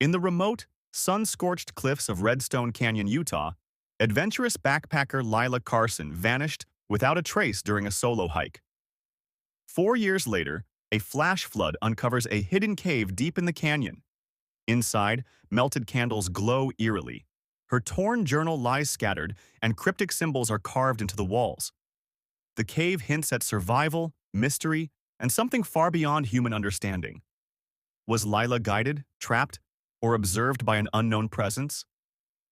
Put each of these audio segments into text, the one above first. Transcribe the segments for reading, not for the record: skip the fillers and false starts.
In the remote, sun-scorched cliffs of Redstone Canyon, Utah, adventurous backpacker Lila Carson vanished without a trace during a solo hike. 4 years later, a flash flood uncovers a hidden cave deep in the canyon. Inside, melted candles glow eerily. Her torn journal lies scattered, and cryptic symbols are carved into the walls. The cave hints at survival, mystery, and something far beyond human understanding. Was Lila guided, trapped, or observed by an unknown presence?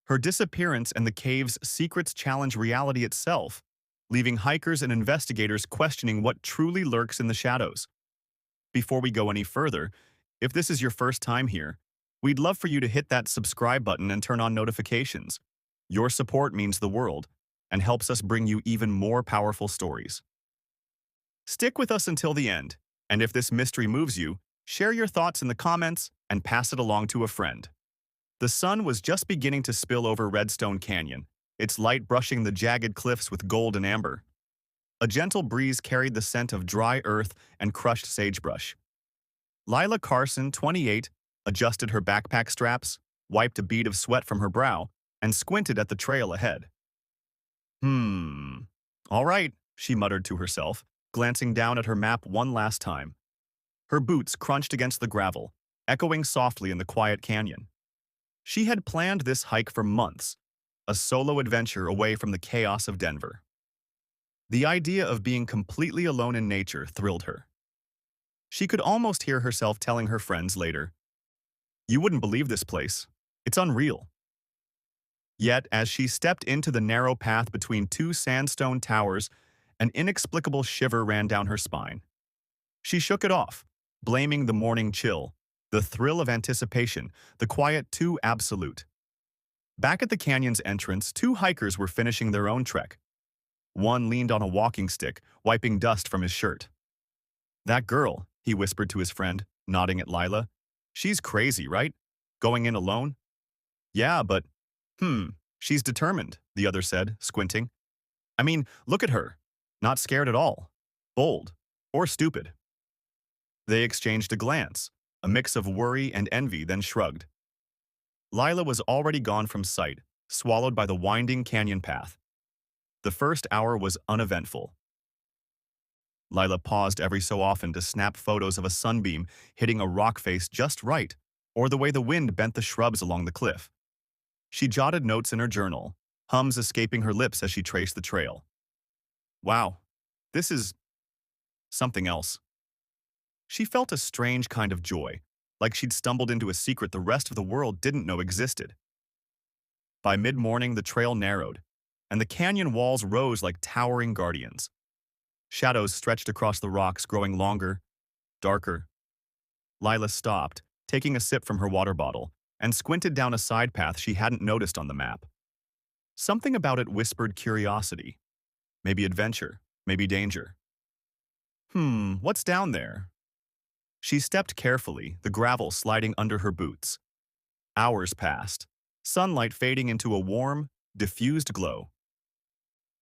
Her disappearance and the cave's secrets challenge reality itself, leaving hikers and investigators questioning what truly lurks in the shadows. Before we go any further, if this is your first time here, we'd love for you to hit that subscribe button and turn on notifications. Your support means the world and helps us bring you even more powerful stories. Stick with us until the end, and if this mystery moves you, share your thoughts in the comments and pass it along to a friend. The sun was just beginning to spill over Redstone Canyon, its light brushing the jagged cliffs with gold and amber. A gentle breeze carried the scent of dry earth and crushed sagebrush. Lila Carson, 28, adjusted her backpack straps, wiped a bead of sweat from her brow, and squinted at the trail ahead. All right, she muttered to herself, glancing down at her map one last time. Her boots crunched against the gravel, echoing softly in the quiet canyon. She had planned this hike for months, a solo adventure away from the chaos of Denver. The idea of being completely alone in nature thrilled her. She could almost hear herself telling her friends later, "You wouldn't believe this place. It's unreal." Yet, as she stepped into the narrow path between two sandstone towers, an inexplicable shiver ran down her spine. She shook it off, blaming the morning chill, the thrill of anticipation, the quiet too absolute. Back at the canyon's entrance, two hikers were finishing their own trek. One leaned on a walking stick, wiping dust from his shirt. "That girl," he whispered to his friend, nodding at Lila. "She's crazy, right? Going in alone?" "Yeah, but, she's determined," the other said, squinting. "I mean, look at her. Not scared at all. Bold. Or stupid." They exchanged a glance, a mix of worry and envy, then shrugged. Lila was already gone from sight, swallowed by the winding canyon path. The first hour was uneventful. Lila paused every so often to snap photos of a sunbeam hitting a rock face just right, or the way the wind bent the shrubs along the cliff. She jotted notes in her journal, hums escaping her lips as she traced the trail. Wow, this is something else. She felt a strange kind of joy, like she'd stumbled into a secret the rest of the world didn't know existed. By mid-morning, the trail narrowed, and the canyon walls rose like towering guardians. Shadows stretched across the rocks, growing longer, darker. Lila stopped, taking a sip from her water bottle, and squinted down a side path she hadn't noticed on the map. Something about it whispered curiosity. Maybe adventure, maybe danger. What's down there? She stepped carefully, the gravel sliding under her boots. Hours passed, sunlight fading into a warm, diffused glow.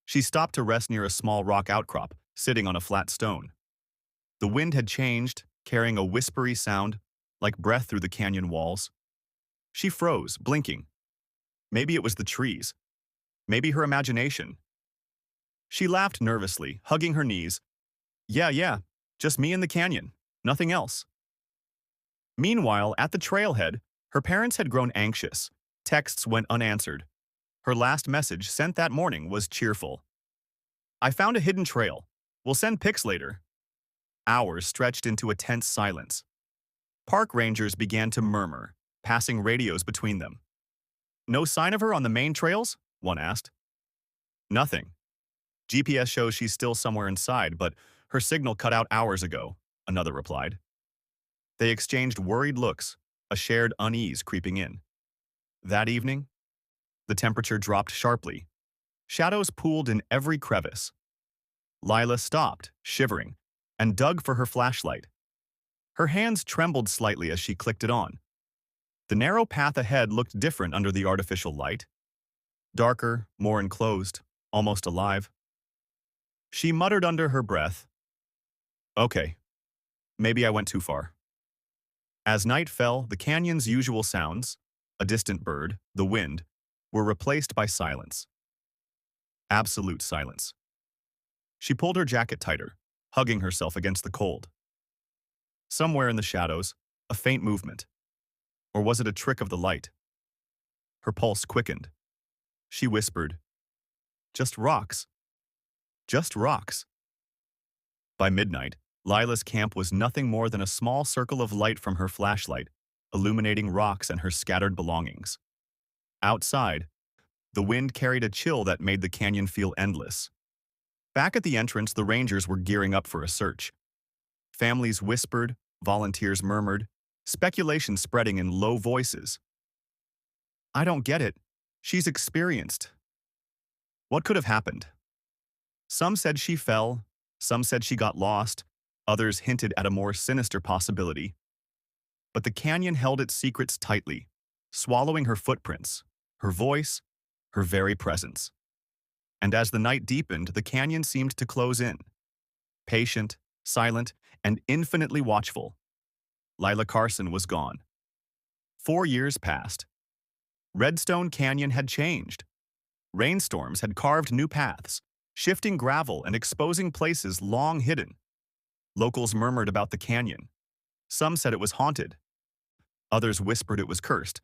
She stopped to rest near a small rock outcrop, sitting on a flat stone. The wind had changed, carrying a whispery sound, like breath through the canyon walls. She froze, blinking. Maybe it was the trees. Maybe her imagination. She laughed nervously, hugging her knees. Yeah, just me in the canyon. Nothing else." Meanwhile, at the trailhead, her parents had grown anxious. Texts went unanswered. Her last message, sent that morning, was cheerful. "I found a hidden trail. We'll send pics later." Hours stretched into a tense silence. Park rangers began to murmur, passing radios between them. "No sign of her on the main trails?" one asked. "Nothing. GPS shows she's still somewhere inside, but her signal cut out hours ago," another replied. They exchanged worried looks, a shared unease creeping in. That evening, the temperature dropped sharply. Shadows pooled in every crevice. Lila stopped, shivering, and dug for her flashlight. Her hands trembled slightly as she clicked it on. The narrow path ahead looked different under the artificial light. Darker, more enclosed, almost alive. She muttered under her breath, "Okay, maybe I went too far." As night fell, the canyon's usual sounds, a distant bird, the wind, were replaced by silence. Absolute silence. She pulled her jacket tighter, hugging herself against the cold. Somewhere in the shadows, a faint movement. Or was it a trick of the light? Her pulse quickened. She whispered, "Just rocks. Just rocks." By midnight, Lila's camp was nothing more than a small circle of light from her flashlight, illuminating rocks and her scattered belongings. Outside, the wind carried a chill that made the canyon feel endless. Back at the entrance, the rangers were gearing up for a search. Families whispered, volunteers murmured, speculation spreading in low voices. "I don't get it. She's experienced." What could have happened? Some said she fell, some said she got lost, others hinted at a more sinister possibility. But the canyon held its secrets tightly, swallowing her footprints, her voice, her very presence. And as the night deepened, the canyon seemed to close in. Patient, silent, and infinitely watchful. Lila Carson was gone. 4 years passed. Redstone Canyon had changed. Rainstorms had carved new paths, shifting gravel and exposing places long hidden. Locals murmured about the canyon. Some said it was haunted. Others whispered it was cursed.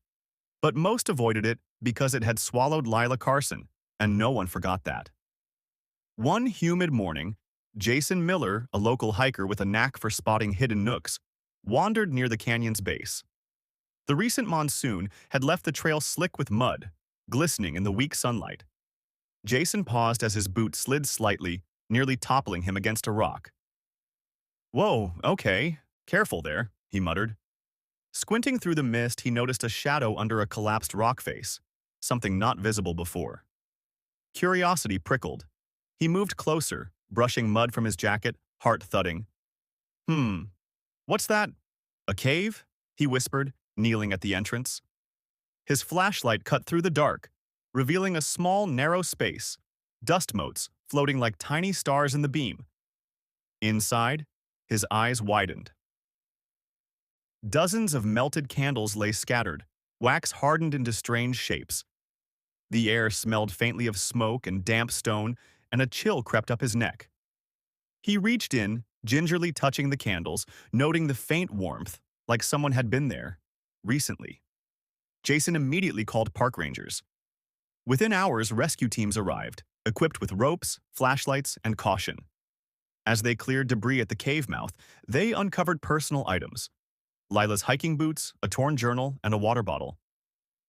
But most avoided it because it had swallowed Lila Carson, and no one forgot that. One humid morning, Jason Miller, a local hiker with a knack for spotting hidden nooks, wandered near the canyon's base. The recent monsoon had left the trail slick with mud, glistening in the weak sunlight. Jason paused as his boot slid slightly, nearly toppling him against a rock. "Whoa, okay, careful there," he muttered. Squinting through the mist, he noticed a shadow under a collapsed rock face, something not visible before. Curiosity prickled. He moved closer, brushing mud from his jacket, heart thudding. What's that? A cave?" he whispered, kneeling at the entrance. His flashlight cut through the dark, revealing a small, narrow space, dust motes floating like tiny stars in the beam. Inside, his eyes widened. Dozens of melted candles lay scattered, wax hardened into strange shapes. The air smelled faintly of smoke and damp stone, and a chill crept up his neck. He reached in, gingerly touching the candles, noting the faint warmth, like someone had been there, recently. Jason immediately called park rangers. Within hours, rescue teams arrived, equipped with ropes, flashlights, and caution. As they cleared debris at the cave mouth, they uncovered personal items. Lila's hiking boots, a torn journal, and a water bottle.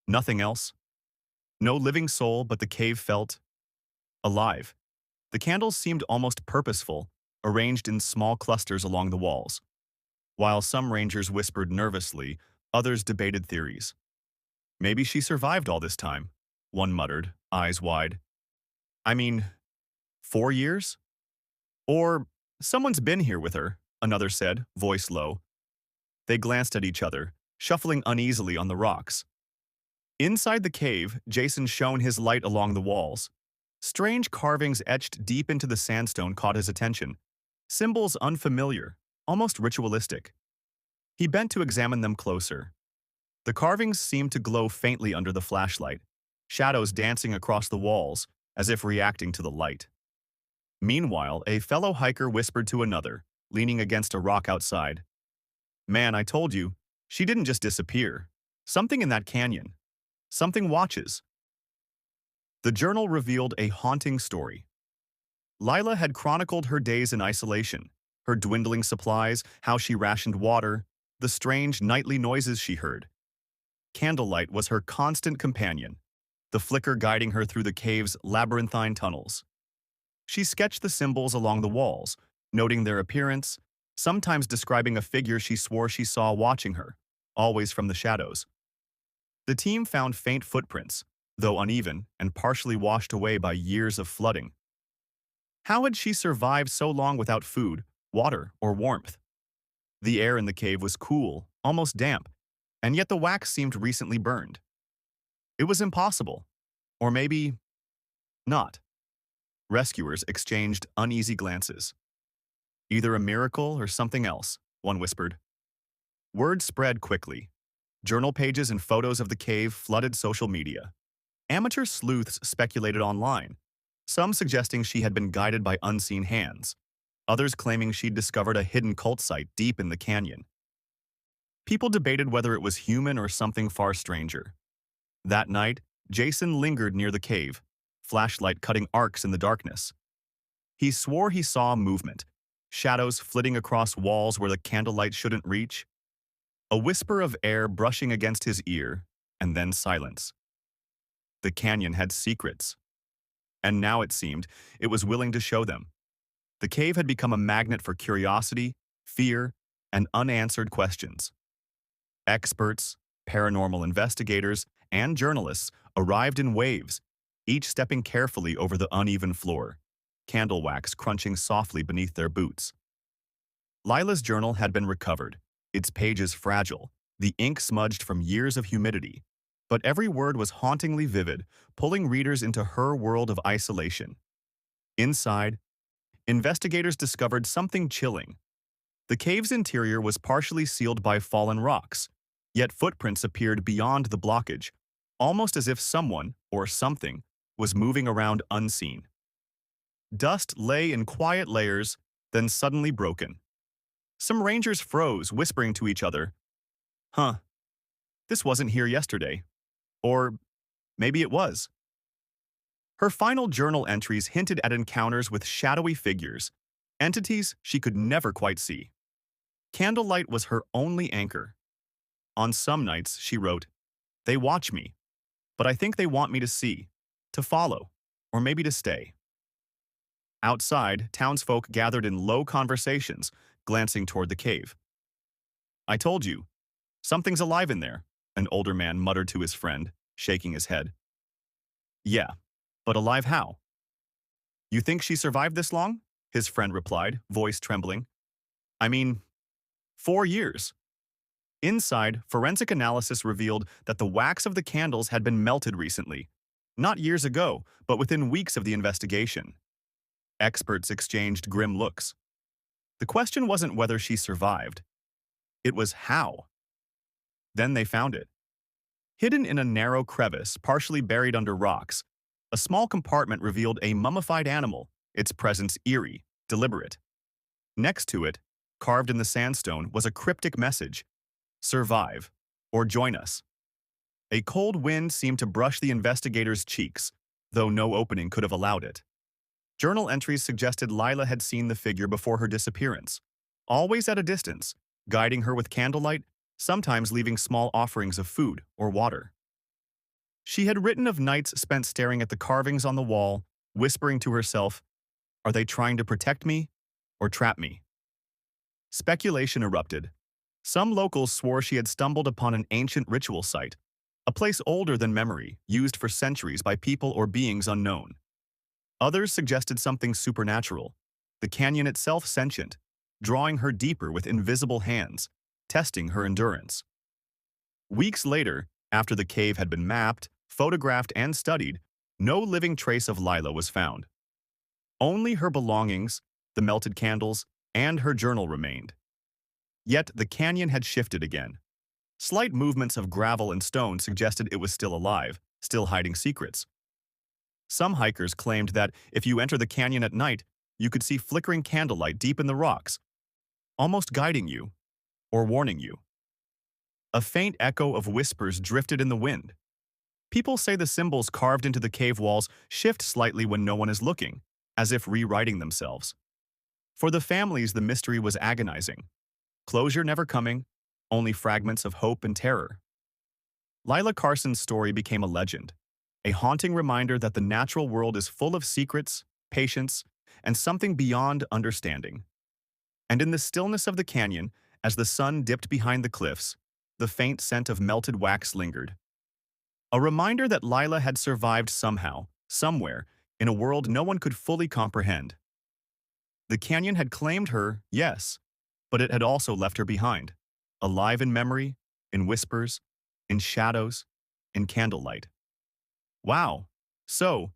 Nothing else. No living soul, but the cave felt alive. The candles seemed almost purposeful, arranged in small clusters along the walls. While some rangers whispered nervously, others debated theories. "Maybe she survived all this time," one muttered, eyes wide. "I mean, 4 years? Or someone's been here with her," another said, voice low. They glanced at each other, shuffling uneasily on the rocks. Inside the cave, Jason shone his light along the walls. Strange carvings etched deep into the sandstone caught his attention, symbols unfamiliar, almost ritualistic. He bent to examine them closer. The carvings seemed to glow faintly under the flashlight, shadows dancing across the walls, as if reacting to the light. Meanwhile, a fellow hiker whispered to another, leaning against a rock outside. "Man, I told you, she didn't just disappear. Something in that canyon. Something watches." The journal revealed a haunting story. Lila had chronicled her days in isolation, her dwindling supplies, how she rationed water, the strange nightly noises she heard. Candlelight was her constant companion, the flicker guiding her through the cave's labyrinthine tunnels. She sketched the symbols along the walls, noting their appearance, sometimes describing a figure she swore she saw watching her, always from the shadows. The team found faint footprints, though uneven and partially washed away by years of flooding. How had she survived so long without food, water, or warmth? The air in the cave was cool, almost damp, and yet the wax seemed recently burned. It was impossible. Or maybe not. Rescuers exchanged uneasy glances. "Either a miracle or something else," one whispered. Word spread quickly. Journal pages and photos of the cave flooded social media. Amateur sleuths speculated online, some suggesting she had been guided by unseen hands, others claiming she'd discovered a hidden cult site deep in the canyon. People debated whether it was human or something far stranger. That night, Jason lingered near the cave, flashlight cutting arcs in the darkness. He swore he saw movement, shadows flitting across walls where the candlelight shouldn't reach, a whisper of air brushing against his ear, and then silence. The canyon had secrets, and now it seemed it was willing to show them. The cave had become a magnet for curiosity, fear, and unanswered questions. Experts, paranormal investigators, and journalists arrived in waves, each stepping carefully over the uneven floor, candle wax crunching softly beneath their boots. Lila's journal had been recovered, its pages fragile, the ink smudged from years of humidity, but every word was hauntingly vivid, pulling readers into her world of isolation. Inside, investigators discovered something chilling. The cave's interior was partially sealed by fallen rocks, yet footprints appeared beyond the blockage, almost as if someone, or something, was moving around unseen. Dust lay in quiet layers, then suddenly broken. Some rangers froze, whispering to each other, "Huh, this wasn't here yesterday." Or maybe it was. Her final journal entries hinted at encounters with shadowy figures, entities she could never quite see. Candlelight was her only anchor. On some nights, she wrote, "They watch me, but I think they want me to see, to follow, or maybe to stay." Outside, townsfolk gathered in low conversations, glancing toward the cave. "I told you, something's alive in there," an older man muttered to his friend, shaking his head. "Yeah, but alive how?" "You think she survived this long?" his friend replied, voice trembling. "I mean, 4 years." Inside, forensic analysis revealed that the wax of the candles had been melted recently, not years ago, but within weeks of the investigation. Experts exchanged grim looks. The question wasn't whether she survived. It was how. Then they found it. Hidden in a narrow crevice, partially buried under rocks, a small compartment revealed a mummified animal, its presence eerie, deliberate. Next to it, carved in the sandstone, was a cryptic message: "Survive, or join us." A cold wind seemed to brush the investigators' cheeks, though no opening could have allowed it. Journal entries suggested Lila had seen the figure before her disappearance, always at a distance, guiding her with candlelight, sometimes leaving small offerings of food or water. She had written of nights spent staring at the carvings on the wall, whispering to herself, "Are they trying to protect me or trap me?" Speculation erupted. Some locals swore she had stumbled upon an ancient ritual site, a place older than memory, used for centuries by people or beings unknown. Others suggested something supernatural, the canyon itself sentient, drawing her deeper with invisible hands, testing her endurance. Weeks later, after the cave had been mapped, photographed, and studied, no living trace of Lila was found. Only her belongings, the melted candles, and her journal remained. Yet the canyon had shifted again. Slight movements of gravel and stone suggested it was still alive, still hiding secrets. Some hikers claimed that if you enter the canyon at night, you could see flickering candlelight deep in the rocks, almost guiding you or warning you. A faint echo of whispers drifted in the wind. People say the symbols carved into the cave walls shift slightly when no one is looking, as if rewriting themselves. For the families, the mystery was agonizing. Closure never coming, only fragments of hope and terror. Lila Carson's story became a legend, a haunting reminder that the natural world is full of secrets, patience, and something beyond understanding. And in the stillness of the canyon, as the sun dipped behind the cliffs, the faint scent of melted wax lingered. A reminder that Lila had survived somehow, somewhere, in a world no one could fully comprehend. The canyon had claimed her, yes, but it had also left her behind, alive in memory, in whispers, in shadows, in candlelight. Wow. So,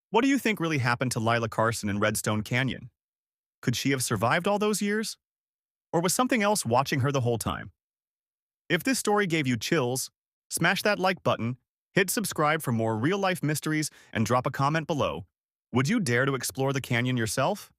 what do you think really happened to Lila Carson in Redstone Canyon? Could she have survived all those years? Or was something else watching her the whole time? If this story gave you chills, smash that like button, hit subscribe for more real-life mysteries, and drop a comment below. Would you dare to explore the canyon yourself?